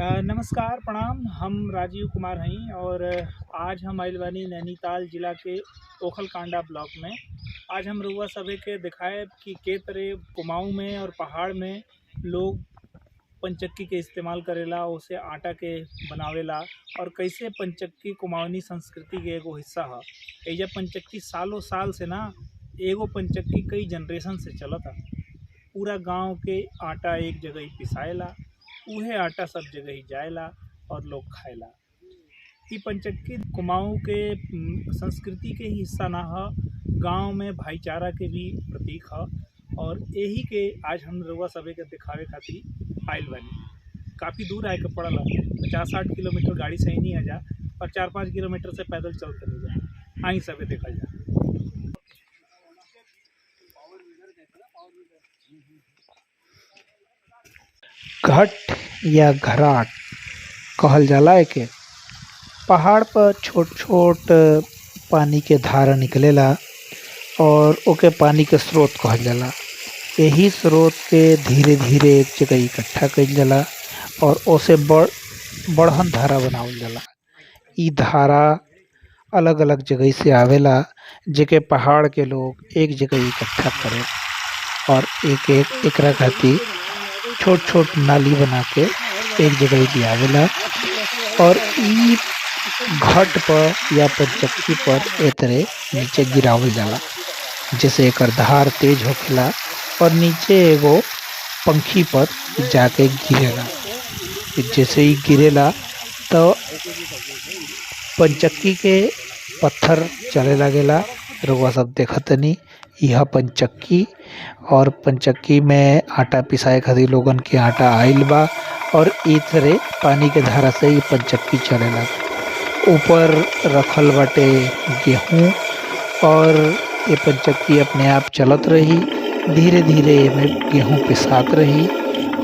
नमस्कार प्रणाम। हम राजीव कुमार हई और आज हम आइल बानी नैनीताल जिला के ओखलकांडा ब्लॉक में। आज हम रउआ सभे के दिखाए कि के तरह कुमाऊं में और पहाड़ में लोग पंचक्की के इस्तेमाल करेला, उसे आटा के बनावेला और कैसे पंचक्की कुमाऊनी संस्कृति के एगो हिस्सा ह। एजा पंचक्की सालों साल से ना, एगो पंचक्की कई जनरेशन से चलता। पूरा गांव के आटा एक जगह ही पिसाएला, उहे आटा सब जगह ही जाएला और लोग खाएला। ई पंचक्की कुमाऊं के संस्कृति के ही हिस्सा ना ह, गांव में भाईचारा के भी प्रतीक ह। और यही के आज हम रउआ सभे के दिखावे खातिर आइल बानी। काफ़ी दूर आए के पड़ल, 50-60 किलोमीटर गाड़ी से ही नहीं आ जा और 4-5 किलोमीटर से पैदल चलते नहीं जा। आई सभे देखल जा। घट या घराट कहल जाला एके। पहाड़ पर छोट छोट पानी के धारा निकलेला और ओके पानी के स्रोत कहल जाला। यही स्रोत के धीरे धीरे एक जगह इकट्ठा कइल जाला और ओसे बड़हन धारा बनावल जाला। ई धारा अलग अलग जगह से आवेला, जेके पहाड़ के लोग एक जगह इकट्ठा करे और एकरा खातिर छोट छोट नाली बना के एक जगह गिरावेला और ई घट पर या पंचक्की पर ए तरह नीचे गिरावल जाला, जैसे एकर धार तेज होखेला और नीचे एगो पंखी पर जाके गिरेला। जैसे ही गिरेला तो पंचक्की के पत्थर चले लागेला। रउआ सब देखतनी यह पंचक्की और पंचक्की में आटा पिसाए खातिर लोगन के आटा आइल बा और ई तरह पानी के धारा से ही पंचक्की चलेला। ऊपर रखल बाटे गेहूं और ये पंचक्की अपने आप चलत रही। धीरे धीरे एमे गेहूं पिसात रही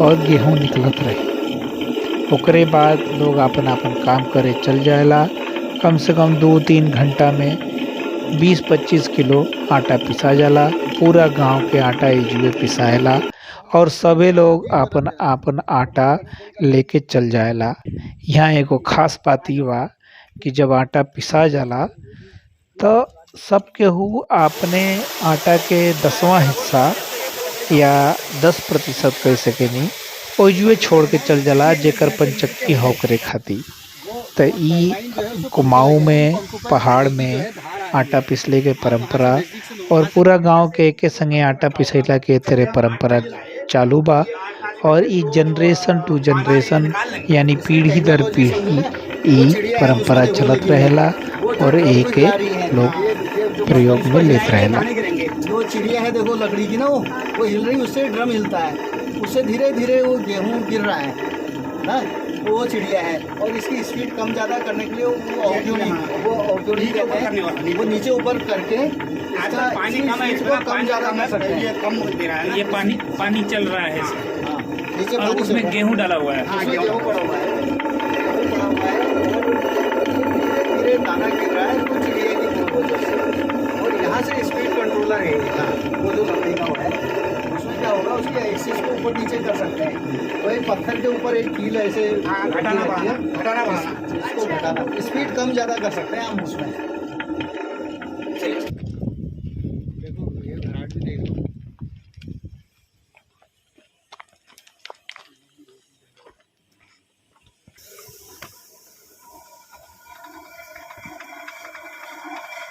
और गेहूं निकलत रही। ओकरे बाद लोग आपन आपन काम करे चल जाएला। कम से कम 2-3 घंटा में 20-25 किलो आटा पिसा जाला। पूरा गांव के आटा एजुए पिसाएला और सबे लोग आपन आपन आटा लेके चल जाएला। यहाँ एगो खास बात ई बा कि जब आटा पिसा जाला तो सब केहू अपने आटा के 10वां हिस्सा या 10% कह सकेनी ओजुए छोड़ के चल जाला, जेकर पंचक्की होकरे खातिर। तो ई कुमाऊं में पहाड़ में आटा पिसले के परंपरा और पूरा गांव के एके संगे आटा पिसैला के तरह परंपरा चालू बा और ई जनरेशन टू जनरेशन यानी पीढ़ी दर पीढ़ी ई परंपरा चलत रहेला और एके लोग प्रयोग में लेत रहेला। जो चिड़िया है देखो लकड़ी की ना, वो हिल रही, उससे ड्रम हिलता है, उससे धीरे धीरे वो गेहूं गिर रहा है ना, वो चिड़िया है। और इसकी स्पीड कम ज़्यादा करने के लिए वो औद्योगिक वो नीचे ऊपर करके इसका पानी कम ज़्यादा कर सकते हैं। कम दे रहा है, ये पानी चल रहा है नीचे और उसमें गेहूं डाला हुआ है। गेहूं पड़ा हुआ है, धीरे दाना गिर रहा है तो चिड़िया की वजह से। और यहाँ से स्पीड कंट्रोलर है वो जो लकड़ी का है, उसमें क्या होगा, उसकी एक्सिस को ऊपर नीचे कर सकते हैं। तो एक पत्थर के ऊपर एक कील ऐसे घटाना स्पीड कम ज़्यादा कर सकते हैं हम उसमें।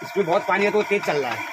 इसमें बहुत पानी है तो तेज चल रहा है।